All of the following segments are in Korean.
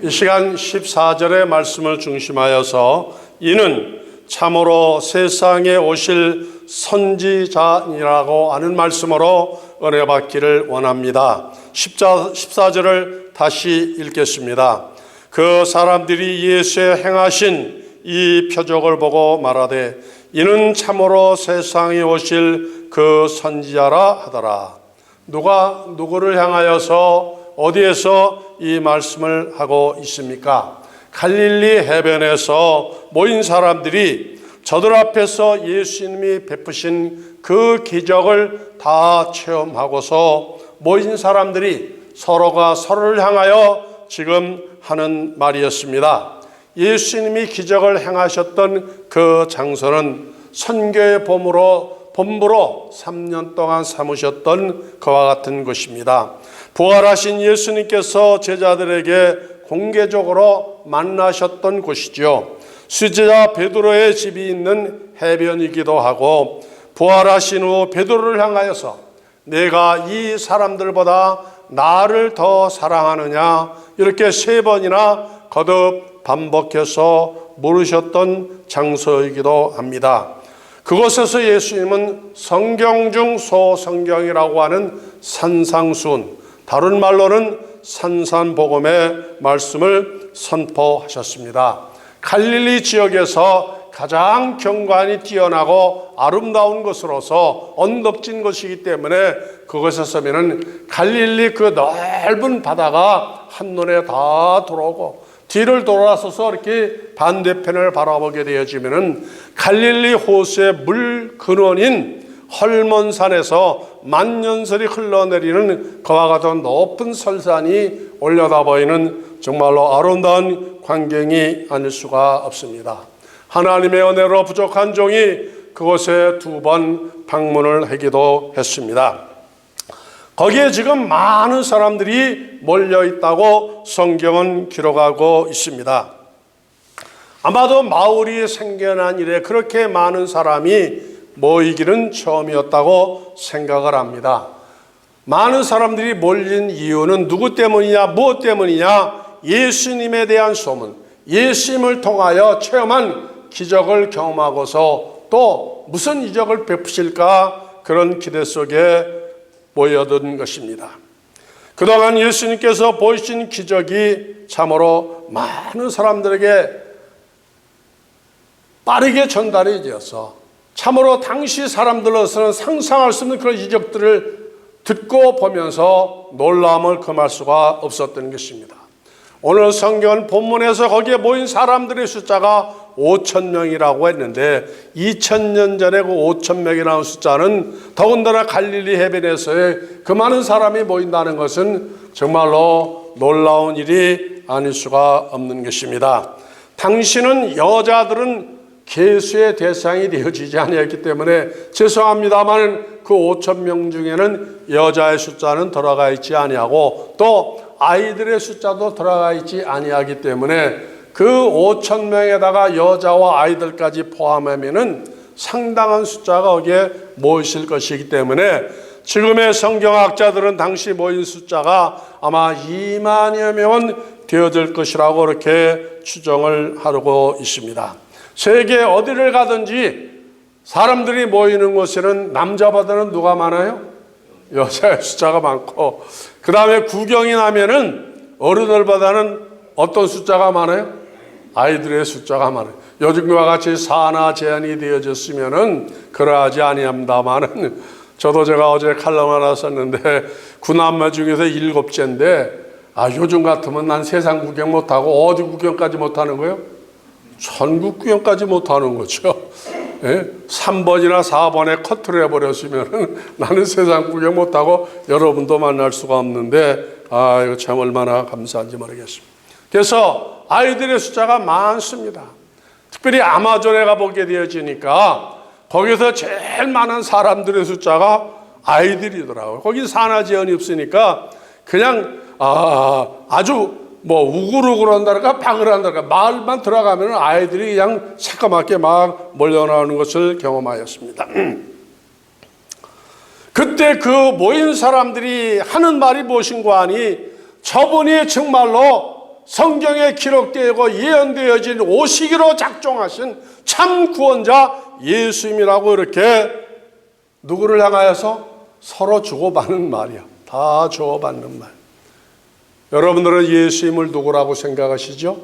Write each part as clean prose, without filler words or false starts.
이 시간 14절의 말씀을 중심하여서 이는 참으로 세상에 오실 선지자니라고 하는 말씀으로 은혜 받기를 원합니다. 14절을 다시 읽겠습니다. 그 사람들이 예수의 행하신 이 표적을 보고 말하되 이는 참으로 세상에 오실 그 선지자라 하더라. 누가 누구를 향하여서 어디에서 이 말씀을 하고 있습니까? 갈릴리 해변에서 모인 사람들이 저들 앞에서 예수님이 베푸신 그 기적을 다 체험하고서 모인 사람들이 서로가 서로를 향하여 지금 하는 말이었습니다. 예수님이 기적을 행하셨던 그 장소는 선교의 본부로 3년 동안 삼으셨던 그와 같은 곳입니다. 부활하신 예수님께서 제자들에게 공개적으로 만나셨던 곳이죠. 수제자 베드로의 집이 있는 해변이기도 하고, 부활하신 후 베드로를 향하여서 내가 이 사람들보다 나를 더 사랑하느냐 이렇게 3번이나 거듭 반복해서 물으셨던 장소이기도 합니다. 그곳에서 예수님은 성경 중 소성경이라고 하는 산상수훈, 다른 말로는 산산복음의 말씀을 선포하셨습니다. 갈릴리 지역에서 가장 경관이 뛰어나고 아름다운 것으로서 언덕진 것이기 때문에 그것에 서면은 갈릴리 그 넓은 바다가 한눈에 다 들어오고, 뒤를 돌아서서 이렇게 반대편을 바라보게 되어지면은 갈릴리 호수의 물 근원인 헐몬산에서 만년설이 흘러내리는 그와 같은 높은 설산이 올려다 보이는 정말로 아름다운 광경이 아닐 수가 없습니다. 하나님의 은혜로 부족한 종이 그곳에 2번 방문을 하기도 했습니다. 거기에 지금 많은 사람들이 몰려 있다고 성경은 기록하고 있습니다. 아마도 마을이 생겨난 이래 그렇게 많은 사람이 모이기는 처음이었다고 생각을 합니다. 많은 사람들이 몰린 이유는 누구 때문이냐, 무엇 때문이냐? 예수님에 대한 소문, 예수님을 통하여 체험한 기적을 경험하고서 또 무슨 이적을 베푸실까, 그런 기대 속에 모여든 것입니다. 그동안 예수님께서 보이신 기적이 참으로 많은 사람들에게 빠르게 전달이 되어서 참으로 당시 사람들로서는 상상할 수 없는 그런 이적들을 듣고 보면서 놀라움을 금할 수가 없었던 것입니다. 오늘 성경 본문에서 거기에 모인 사람들의 숫자가 5,000명이라고 했는데 2000년 전에 그 5,000명이라는 숫자는 더군다나 갈릴리 해변에서의 그 많은 사람이 모인다는 것은 정말로 놀라운 일이 아닐 수가 없는 것입니다. 당시는 여자들은 계수의 대상이 되어지지 아니했기 때문에 죄송합니다만 그 5,000명 중에는 여자의 숫자는 들어가 있지 아니하고 또 아이들의 숫자도 들어가 있지 아니하기 때문에 그 5,000명에다가 여자와 아이들까지 포함하면은 상당한 숫자가 거기에 모이실 것이기 때문에 지금의 성경학자들은 당시 모인 숫자가 아마 2만여 명은 되어질 것이라고 이렇게 추정을 하고 있습니다. 세계 어디를 가든지 사람들이 모이는 곳에는 남자보다는 누가 많아요? 여자의 숫자가 많고, 그 다음에 구경이 나면은 어른들보다는 어떤 숫자가 많아요? 아이들의 숫자가 많아요. 요즘과 같이 산하 제한이 되어졌으면은 그러하지 아니합니다만은, 저도 제가 어제 칼럼 하나 썼는데 9남매 중에서 7째인데 요즘 같으면 난 세상 구경 못하고 어디 구경까지 못하는 거예요? 천국 구경까지 못하는 거죠. 예? 3번이나 4번에 커트를 해버렸으면 나는 세상 구경 못하고 여러분도 만날 수가 없는데 이거 참 얼마나 감사한지 모르겠습니다. 그래서 아이들의 숫자가 많습니다. 특별히 아마존에 가보게 되어지니까 거기서 제일 많은 사람들의 숫자가 아이들이더라고요. 거기 산하 제한이 없으니까 그냥 아주 우글우글한다랄까 바글한다랄까 마을만 들어가면 아이들이 그냥 새까맣게 막 몰려나오는 것을 경험하였습니다. 그때 그 모인 사람들이 하는 말이 무엇인가 하니 저분이 정말로 성경에 기록되고 예언되어진 오시기로 작정하신 참 구원자 예수님이라고 이렇게 누구를 향하여서 서로 주고받는 말이야. 다 주고받는 말. 여러분들은 예수님을 누구라고 생각하시죠?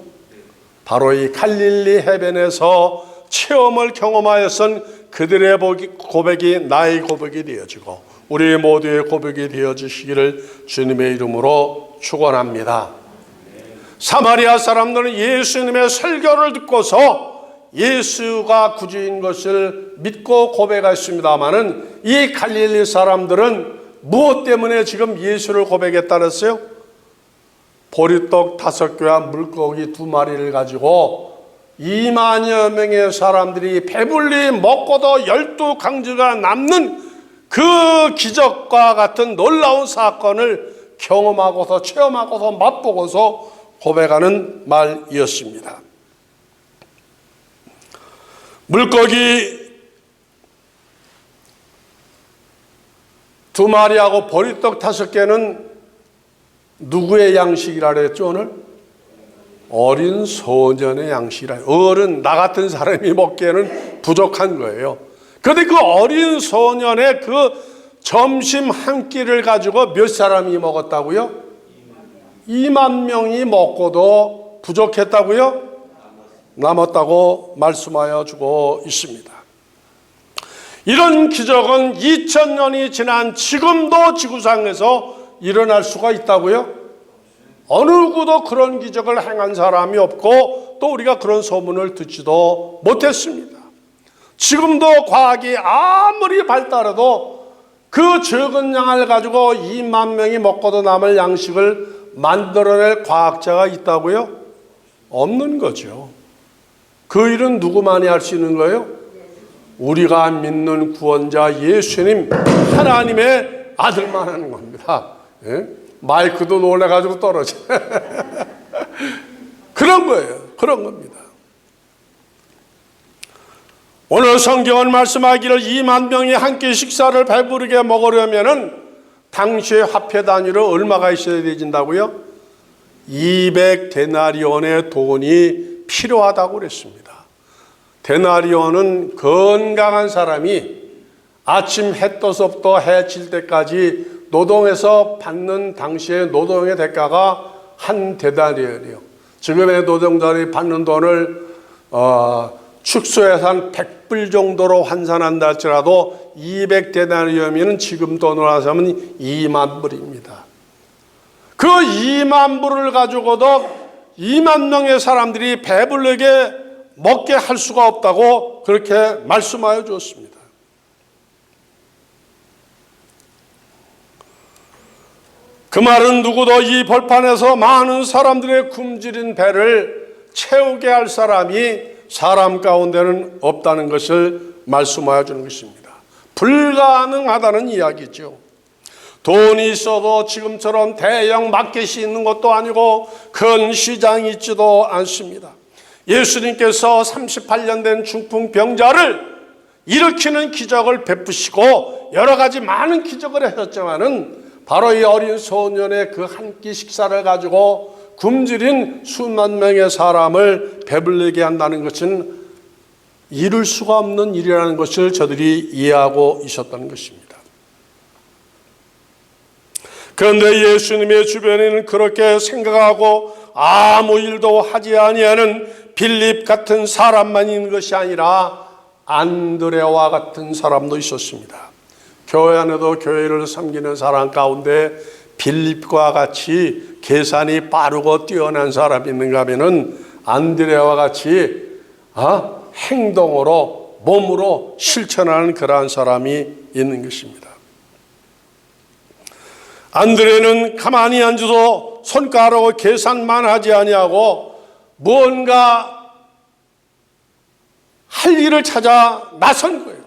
바로 이 갈릴리 해변에서 체험을 경험하였던 그들의 고백이 나의 고백이 되어지고 우리 모두의 고백이 되어지시기를 주님의 이름으로 축원합니다. 사마리아 사람들은 예수님의 설교를 듣고서 예수가 구주인 것을 믿고 고백했습니다마는 이 갈릴리 사람들은 무엇 때문에 지금 예수를 고백했다 그랬어요? 보리떡 5개와 물고기 2마리를 가지고 2만여 명의 사람들이 배불리 먹고도 12강주가 남는 그 기적과 같은 놀라운 사건을 경험하고서 체험하고서 맛보고서 고백하는 말이었습니다. 물고기 2마리하고 보리떡 5개는 누구의 양식이라 그랬죠 오늘? 어린 소년의 양식이라. 어른 나 같은 사람이 먹기에는 부족한 거예요. 그런데 그 어린 소년의 그 점심 한 끼를 가지고 몇 사람이 먹었다고요? 2만 명이 먹고도 부족했다고요? 남았다고 말씀하여 주고 있습니다. 이런 기적은 2000년이 지난 지금도 지구상에서 일어날 수가 있다고요? 어느 누구도 그런 기적을 행한 사람이 없고 또 우리가 그런 소문을 듣지도 못했습니다. 지금도 과학이 아무리 발달해도 그 적은 양을 가지고 2만 명이 먹고도 남을 양식을 만들어낼 과학자가 있다고요? 없는 거죠. 그 일은 누구만이 할 수 있는 거예요? 우리가 믿는 구원자 예수님 하나님의 아들만 하는 겁니다. 예? 마이크도 놀래가지고 떨어져. 그런 거예요. 그런 겁니다. 오늘 성경은 말씀하기를 2만 명이 한 끼 식사를 배부르게 먹으려면은 당시의 화폐 단위로 얼마가 있어야 되진다고요? 200데나리온의 돈이 필요하다고 그랬습니다. 데나리온은 건강한 사람이 아침 해 떠서부터 해 질 때까지 노동해서 받는 당시의 노동의 대가가 한 데나리온이에요. 지금의 노동자들이 받는 돈을 축소해서 한 100불 정도로 환산한다 할지라도 200데나리온이면 지금 돈으로 하자면 2만 불입니다. 그 2만 불을 가지고도 2만 명의 사람들이 배불르게 먹게 할 수가 없다고 그렇게 말씀하여 주었습니다. 그 말은 누구도 이 벌판에서 많은 사람들의 굶주린 배를 채우게 할 사람이 사람 가운데는 없다는 것을 말씀하여 주는 것입니다. 불가능하다는 이야기죠. 돈이 있어도 지금처럼 대형 마켓이 있는 것도 아니고 큰 시장이 있지도 않습니다. 예수님께서 38년 된 중풍병자를 일으키는 기적을 베푸시고 여러 가지 많은 기적을 하셨지만은 바로 이 어린 소년의 그 한 끼 식사를 가지고 굶주린 수만 명의 사람을 배불리게 한다는 것은 이룰 수가 없는 일이라는 것을 저들이 이해하고 있었다는 것입니다. 그런데 예수님의 주변에는 그렇게 생각하고 아무 일도 하지 아니하는 빌립 같은 사람만 있는 것이 아니라 안드레와 같은 사람도 있었습니다. 교회 안에도 교회를 섬기는 사람 가운데 빌립과 같이 계산이 빠르고 뛰어난 사람이 있는가 하면은 안드레와 같이 행동으로 몸으로 실천하는 그러한 사람이 있는 것입니다. 안드레는 가만히 앉아서 손가락으로 계산만 하지 아니하고 무언가 할 일을 찾아 나선 거예요.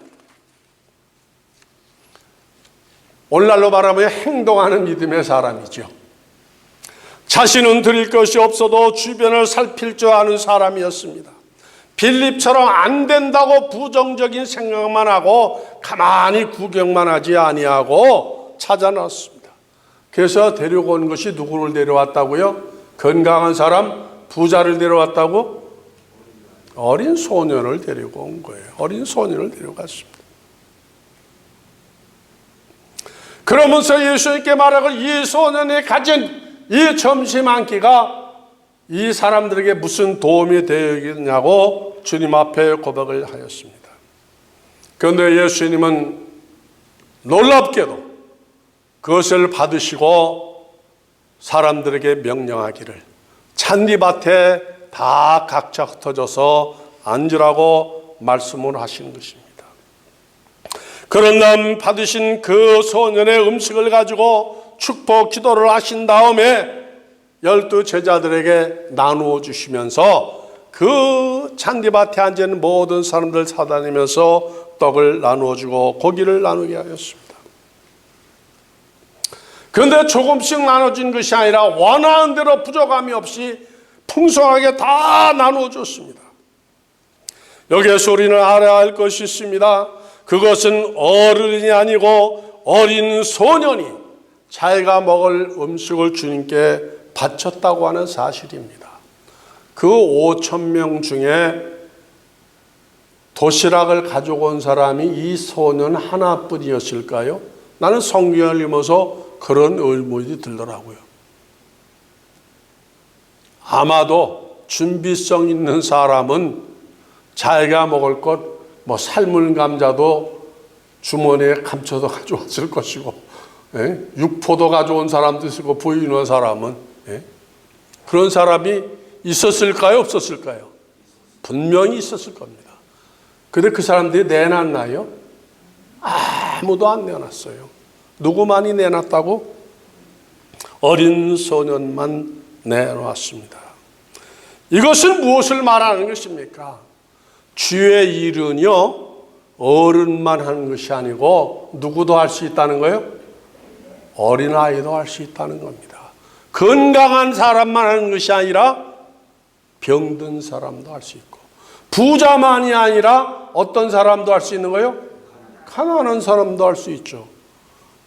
오늘날로 말하면 행동하는 믿음의 사람이죠. 자신은 드릴 것이 없어도 주변을 살필 줄 아는 사람이었습니다. 빌립처럼 안 된다고 부정적인 생각만 하고 가만히 구경만 하지 아니하고 찾아 나왔습니다. 그래서 데려온 것이 누구를 데려왔다고요? 건강한 사람, 부자를 데려왔다고? 어린 소년을 데리고 온 거예요. 어린 소년을 데려갔습니다. 그러면서 예수님께 말하고 이 소년이 가진 이 점심 한 끼가 이 사람들에게 무슨 도움이 되겠냐고 주님 앞에 고백을 하였습니다. 그런데 예수님은 놀랍게도 그것을 받으시고 사람들에게 명령하기를 잔디밭에 다 각자 흩어져서 앉으라고 말씀을 하시는 것입니다. 그런 다음 받으신 그 소년의 음식을 가지고 축복 기도를 하신 다음에 12 제자들에게 나누어 주시면서 그 잔디밭에 앉은 모든 사람들 찾아다니면서 떡을 나누어 주고 고기를 나누게 하였습니다. 그런데 조금씩 나눠진 것이 아니라 원하는 대로 부족함이 없이 풍성하게 다 나누어 줬습니다. 여기에서 우리는 알아야 할 것이 있습니다. 그것은 어른이 아니고 어린 소년이 자기가 먹을 음식을 주님께 바쳤다고 하는 사실입니다. 그 5,000명 중에 도시락을 가지고 온 사람이 이 소년 하나뿐이었을까요? 나는 성경을 읽으면서 그런 의문이 들더라고요. 아마도 준비성 있는 사람은 자기가 먹을 것, 삶은 감자도 주머니에 감춰서 가져왔을 것이고, 육포도 가져온 사람도 있고, 부인한 사람은, 그런 사람이 있었을까요? 없었을까요? 분명히 있었을 겁니다. 근데 그 사람들이 내놨나요? 아무도 안 내놨어요. 누구만이 내놨다고? 어린 소년만 내놓았습니다. 이것은 무엇을 말하는 것입니까? 주의 일은요, 어른만 하는 것이 아니고 누구도 할 수 있다는 거예요? 어린아이도 할 수 있다는 겁니다. 건강한 사람만 하는 것이 아니라 병든 사람도 할 수 있고, 부자만이 아니라 어떤 사람도 할 수 있는 거예요? 가난한 사람도 할 수 있죠.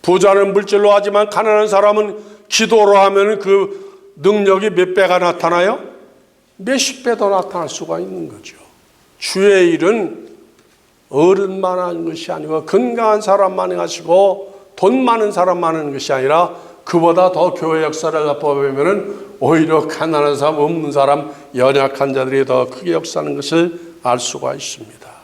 부자는 물질로 하지만 가난한 사람은 기도로 하면 그 능력이 몇 배가 나타나요? 몇십 배도 나타날 수가 있는 거죠. 주의 일은 어른만 하는 것이 아니고 건강한 사람만 하시고 돈 많은 사람만 하는 것이 아니라 그보다 더 교회 역사를 보면 오히려 가난한 사람, 없는 사람, 연약한 자들이 더 크게 역사하는 것을 알 수가 있습니다.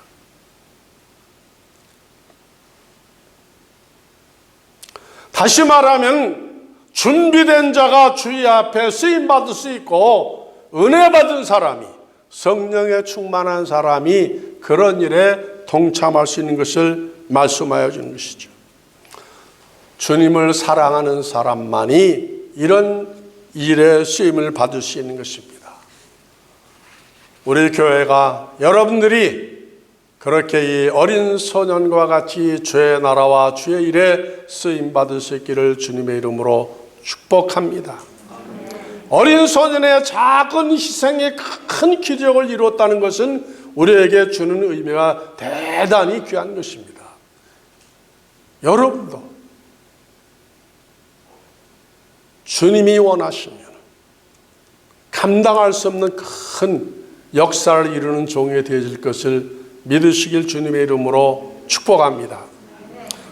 다시 말하면 준비된 자가 주의 앞에 쓰임받을 수 있고 은혜 받은 사람이, 성령에 충만한 사람이 그런 일에 동참할 수 있는 것을 말씀하여 주는 것이죠. 주님을 사랑하는 사람만이 이런 일에 쓰임을 받을 수 있는 것입니다. 우리 교회가 여러분들이 그렇게 이 어린 소년과 같이 주의 나라와 주의 일에 쓰임 받을 수 있기를 주님의 이름으로 축복합니다. 어린 소년의 작은 희생이 큰 기적을 이루었다는 것은 우리에게 주는 의미가 대단히 귀한 것입니다. 여러분도 주님이 원하시면 감당할 수 없는 큰 역사를 이루는 종이 되어질 것을 믿으시길 주님의 이름으로 축복합니다.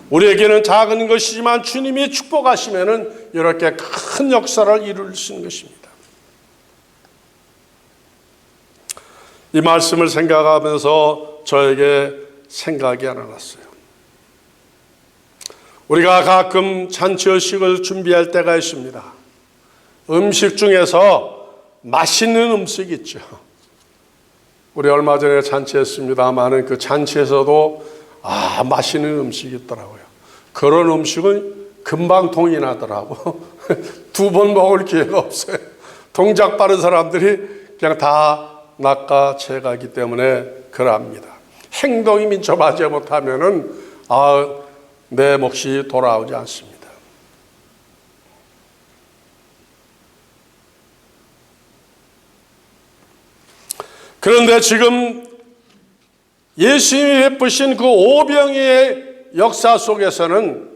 우리에게는 작은 것이지만 주님이 축복하시면 이렇게 큰 역사를 이룰 수 있는 것입니다. 이 말씀을 생각하면서 저에게 생각이 하나 났어요. 우리가 가끔 잔치의식을 준비할 때가 있습니다. 음식 중에서 맛있는 음식이 있죠. 우리 얼마 전에 잔치했습니다마는 그 잔치에서도 맛있는 음식이 있더라고요. 그런 음식은 금방 동이 나더라고. 2번 먹을 기회가 없어요. 동작 빠른 사람들이 그냥 다 낚아채가기 때문에 그럽니다. 행동이 민첩하지 못하면은 내 몫이 돌아오지 않습니다. 그런데 지금 예수님이 베푸신 그 오병이의 역사 속에서는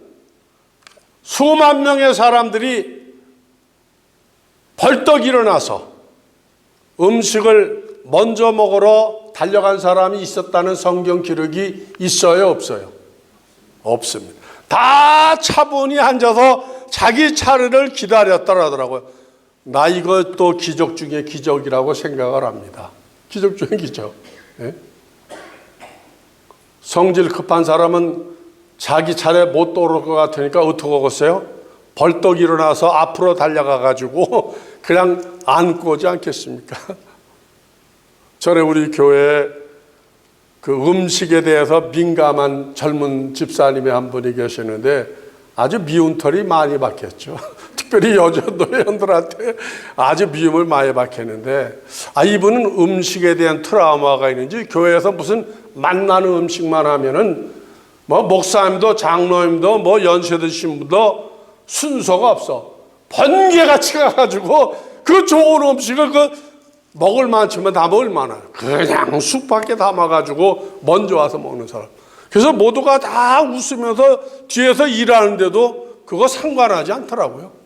수만 명의 사람들이 벌떡 일어나서 음식을 먼저 먹으러 달려간 사람이 있었다는 성경 기록이 있어요, 없어요? 없습니다. 다 차분히 앉아서 자기 차례를 기다렸더라고요. 나 이거 또 기적 중에 기적이라고 생각을 합니다. 기적 중에 기적. 예? 성질 급한 사람은 자기 차례 못 돌아올 것 같으니까 어떻게 하겠어요? 벌떡 일어나서 앞으로 달려가 가지고 그냥 안고 오지 않겠습니까? 전에 우리 교회에 그 음식에 대해서 민감한 젊은 집사님이 한 분이 계시는데 아주 미운 털이 많이 박혔죠. 특별히 여자 노예원들한테 아주 미움을 많이 박혔는데, 이분은 음식에 대한 트라우마가 있는지 교회에서 무슨 맛나는 음식만 하면은 뭐 목사님도 장로님도 뭐 연세 드신 분도 순서가 없어. 번개같이 가가지고 그 좋은 음식을 먹을 만치면 다 먹을 만해요. 그냥 쑥밖에 담아가지고 먼저 와서 먹는 사람. 그래서 모두가 다 웃으면서 뒤에서 일하는데도 그거 상관하지 않더라고요.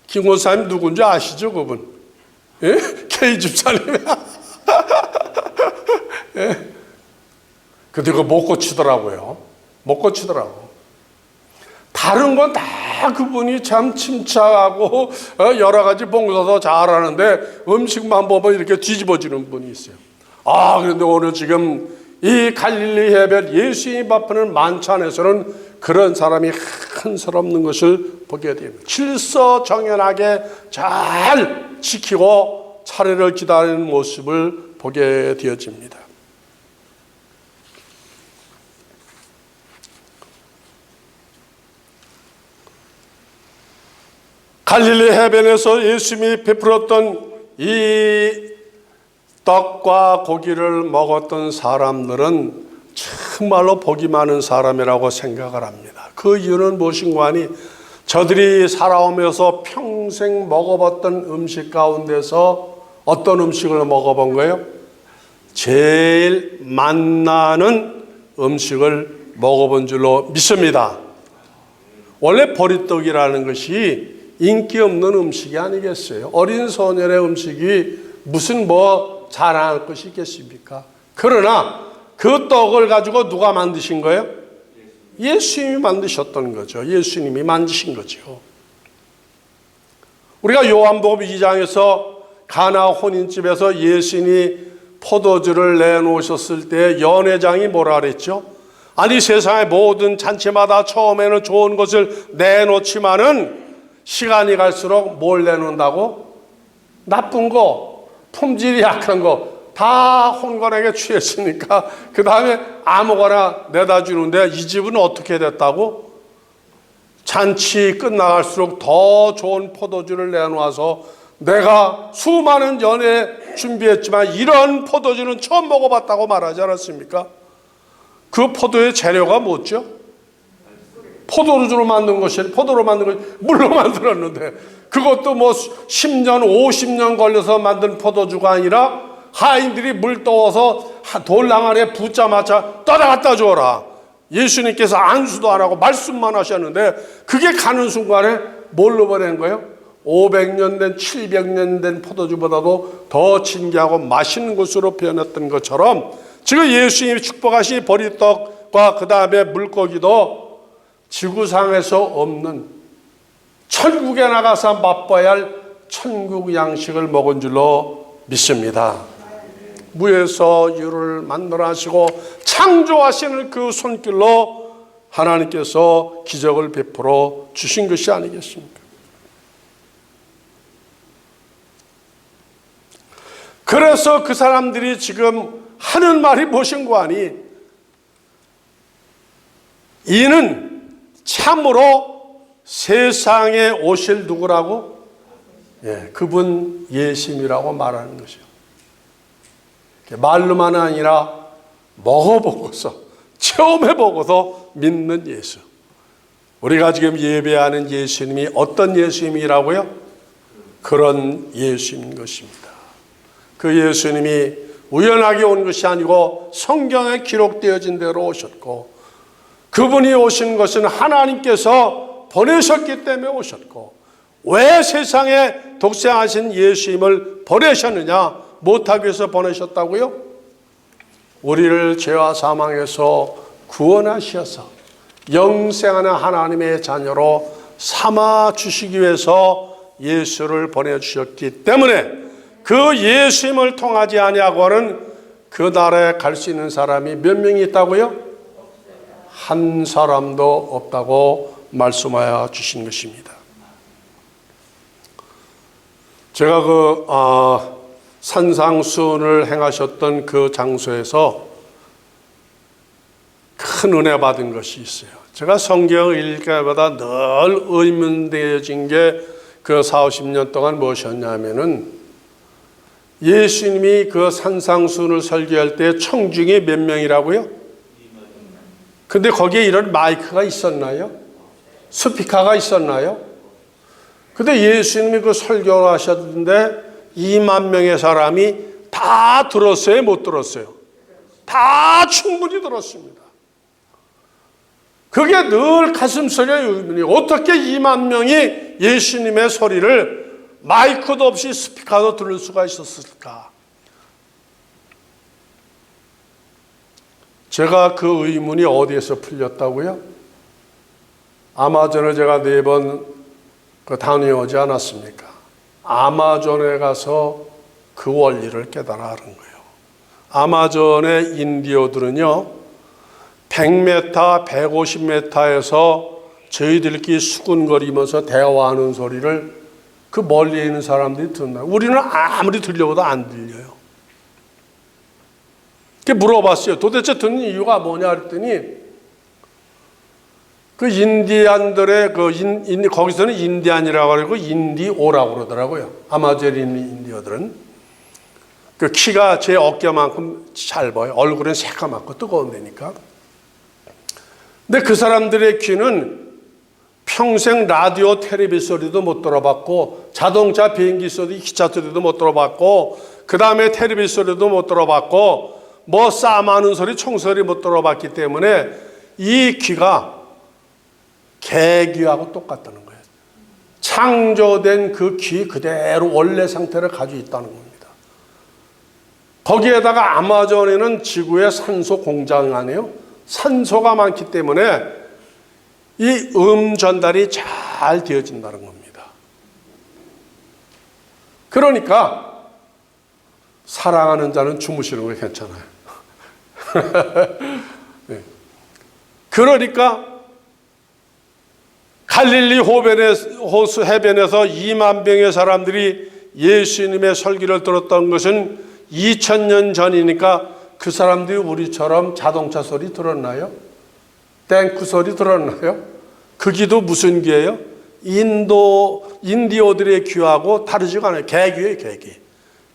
김 권사님 누군지 아시죠, 그분? 예? K 집사님. 예? 근데 그거 못 고치더라고요. 못 고치더라고. 다른 건 다 그분이 참 침착하고 여러 가지 봉사도 잘하는데 음식만 보면 이렇게 뒤집어지는 분이 있어요. 그런데 오늘 지금 이 갈릴리 해변 예수님이 베푸는 만찬에서는 그런 사람이 한스럽는 것을 보게 됩니다. 질서정연하게 잘 지키고 차례를 기다리는 모습을 보게 되어집니다. 갈릴리 해변에서 예수님이 베풀었던 이 떡과 고기를 먹었던 사람들은 정말로 복이 많은 사람이라고 생각을 합니다. 그 이유는 무엇인가 하니 저들이 살아오면서 평생 먹어봤던 음식 가운데서 어떤 음식을 먹어본 거예요? 제일 맛나는 음식을 먹어본 줄로 믿습니다. 원래 보리떡이라는 것이 인기 없는 음식이 아니겠어요? 어린 소년의 음식이 무슨 자랑할 것이 있겠습니까? 그러나 그 떡을 가지고 누가 만드신 거예요? 예수님이 만드셨던 거죠. 예수님이 만드신 거죠. 우리가 요한복음 2장에서 가나 혼인집에서 예수님이 포도주를 내놓으셨을 때 연회장이 뭐라 그랬죠? 아니, 세상의 모든 잔치마다 처음에는 좋은 것을 내놓지만은 시간이 갈수록 뭘 내놓는다고? 나쁜 거, 품질이 약한 거 다 혼관에게 취했으니까 그 다음에 아무거나 내다 주는데 이 집은 어떻게 됐다고? 잔치 끝나갈수록 더 좋은 포도주를 내놓아서 내가 수많은 연애 준비했지만 이런 포도주는 처음 먹어봤다고 말하지 않았습니까? 그 포도의 재료가 뭐죠? 포도주로 만든 것이, 포도로 만든 것이 물로 만들었는데 그것도 10년, 50년 걸려서 만든 포도주가 아니라 하인들이 물 떠서 돌낭안에 붙자마자 떠나갔다 줘라. 예수님께서 안수도 안 하고 말씀만 하셨는데 그게 가는 순간에 뭘로 보낸 거예요? 500년 된, 700년 된 포도주보다도 더 진귀하고 맛있는 것으로 표현했던 것처럼 지금 예수님이 축복하신 보리떡과 그 다음에 물고기도 지구상에서 없는 천국에 나가서 맛봐야 할 천국 양식을 먹은 줄로 믿습니다. 무에서 유를 만들어 하시고 창조하시는 그 손길로 하나님께서 기적을 베풀어 주신 것이 아니겠습니까? 그래서 그 사람들이 지금 하는 말이 무엇인가 하니 이는 참으로 세상에 오실 누구라고? 그분 예수님이라고 말하는 것이요. 말로만 아니라 먹어보고서 체험해보고서 믿는 예수. 우리가 지금 예배하는 예수님이 어떤 예수님이라고요? 그런 예수인 것입니다. 그 예수님이 우연하게 온 것이 아니고 성경에 기록되어진 대로 오셨고 그분이 오신 것은 하나님께서 보내셨기 때문에 오셨고 왜 세상에 독생하신 예수님을 보내셨느냐? 못하기 위해서 보내셨다고요? 우리를 죄와 사망에서 구원하셔서 영생하는 하나님의 자녀로 삼아 주시기 위해서 예수를 보내주셨기 때문에 그 예수님을 통하지 아니하고는 그 나라에 갈 수 있는 사람이 몇 명이 있다고요? 한 사람도 없다고 말씀하여 주신 것입니다. 제가 산상수훈을 행하셨던 그 장소에서 큰 은혜 받은 것이 있어요. 제가 성경을 읽을 때마다 늘 의문되어진 게 그 40-50년 동안 무엇이었냐면은 예수님이 그 산상수훈을 설교할 때 청중이 몇 명이라고요? 근데 거기에 이런 마이크가 있었나요? 스피커가 있었나요? 근데 예수님이 그 설교를 하셨는데 2만 명의 사람이 다 들었어요? 못 들었어요? 다 충분히 들었습니다. 그게 늘 가슴속에 어떻게 2만 명이 예수님의 소리를 마이크도 없이 스피커도 들을 수가 있었을까? 제가 그 의문이 어디에서 풀렸다고요? 아마존에 제가 4번 다녀오지 않았습니까? 아마존에 가서 그 원리를 깨달아 하는 거예요. 아마존의 인디오들은요, 100m, 150m에서 저희들끼리 수군거리면서 대화하는 소리를 그 멀리에 있는 사람들이 듣나요? 우리는 아무리 들려도 안 들려요. 물어봤어요. 도대체 듣는 이유가 뭐냐 그랬더니 그 인디안들의 거기서는 인디안이라고 그러고 인디오라고 그러더라고요. 아마존 인디어들은 그 키가 제 어깨만큼 짧아요. 얼굴은 새까맣고 뜨거운 데니까. 근데 그 사람들의 귀는 평생 라디오 텔레비전 소리도 못 들어봤고 자동차 비행기 소리 기차 소리도 못 들어봤고 그 다음에 텔레비전 소리도 못 들어봤고 뭐 싸움하는 소리 총소리 못 들어봤기 때문에 이 귀가 개귀하고 똑같다는 거예요. 창조된 그 귀 그대로 원래 상태를 가지고 있다는 겁니다. 거기에다가 아마존에는 지구의 산소 공장 안에요. 산소가 많기 때문에 이 전달이 잘 되어진다는 겁니다. 그러니까 사랑하는 자는 주무시는 거 괜찮아요. 네. 그러니까 갈릴리 호수 해변에서 2만 명의 사람들이 예수님의 설교를 들었던 것은 2000년 전이니까 그 사람들이 우리처럼 자동차 소리 들었나요? 탱크 소리 들었나요? 그 귀도 무슨 귀예요? 인디오들의 귀하고 다르지가 않아요. 개귀예요, 개귀.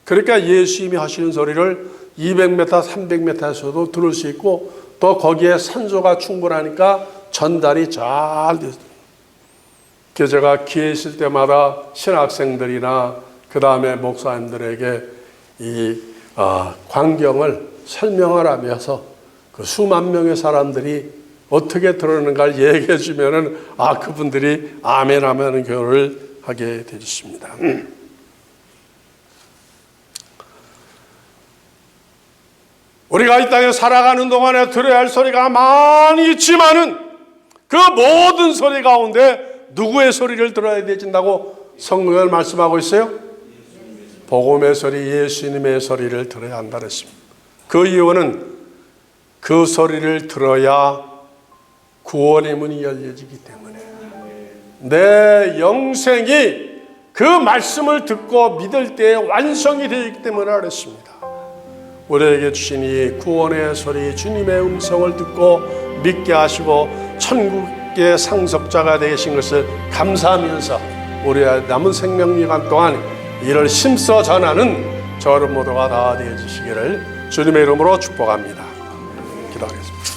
그러니까 예수님이 하시는 소리를 200m, 300m에서도 들을 수 있고 또 거기에 산소가 충분하니까 전달이 잘 됐어요. 그래서 제가 기회 있을 때마다 신학생들이나 그 다음에 목사님들에게 이 광경을 설명을 하면서 그 수만 명의 사람들이 어떻게 들었는가를 얘기해 주면은 그분들이 아멘 하면 교를 하게 되었습니다. 우리가 이 땅에 살아가는 동안에 들어야 할 소리가 많이 있지만은 그 모든 소리 가운데 누구의 소리를 들어야 되진다고 성경을 말씀하고 있어요? 복음의 소리, 예수님의 소리를 들어야 한다 그랬습니다. 그 이유는 그 소리를 들어야 구원의 문이 열려지기 때문에 내 영생이 그 말씀을 듣고 믿을 때 완성이 되기 때문에 그랬습니다. 우리에게 주신 이 구원의 소리, 주님의 음성을 듣고 믿게 하시고 천국의 상속자가 되신 것을 감사하면서 우리의 남은 생명기간 동안 이를 힘써 전하는 저를 모두가 다 되어주시기를 주님의 이름으로 축복합니다. 기도하겠습니다.